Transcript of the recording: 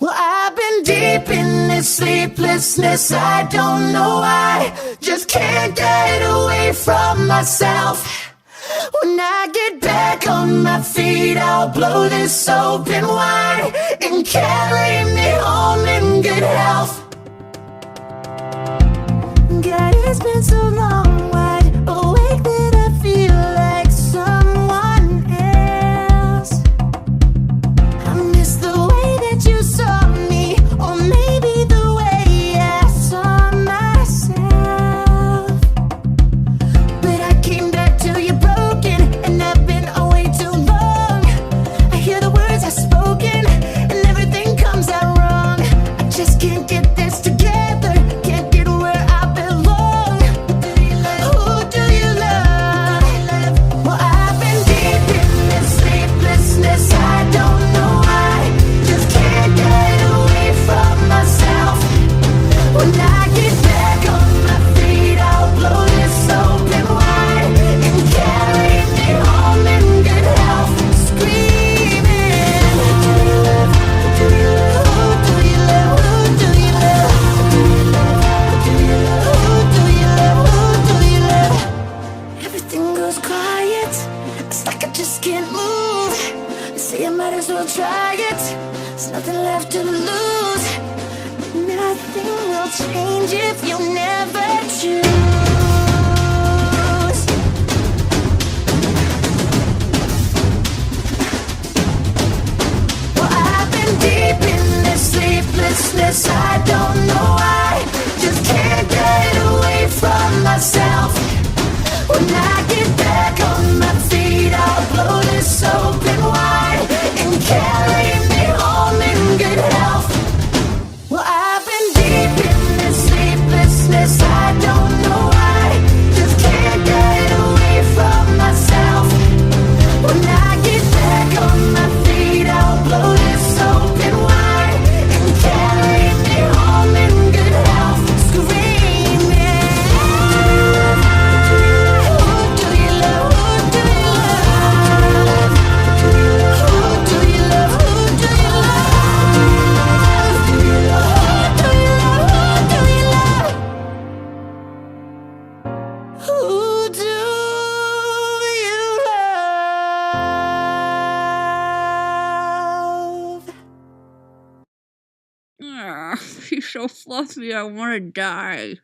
Well, I've been deep in this sleeplessness, I don't know why. Just can't get away from myself. When I get back on my feet, I'll blow this open wide and carry me home in good health. God, it's been so long, wide awake that I feel like someone else. I miss the way that you saw me, or maybe the way I saw myself. But I came back to you broken, and I've been away too long. I hear the words I've spoken, and everything comes out wrong. I just can't get this together, can't get where I belong. Who do you love? Well, I've been deep in this sleeplessness, I don't know why. Just can't get away from myself. When I get back on my feet, I'll blow this open wide and carry me home in good health. Screaming, who do you love? Who do you love? Who do you love? Who do you love? Who do you love? Who do you love? Who do you love? Everything goes quiet, it's like I just can't move. I say I might as well try it, there's nothing left to lose. Nothing will change if you never choose. Well, I've been deep in this sleeplessness, I don't know why. Just can't get away from myself. When I get back on my feet, I'll blow this open wide and carry me home in good health. Well, I've been deep in this sleeplessness, I don't know why. Just can't get away from myself. When I get back on my feet, I'll blow this open wide and carry me home in good health. Screaming, who do you love? Who do you love? Who do you love? Who do you love? Who do you love? Who do you love? Who do you love? Who do you love? He's so fluffy, I want to die.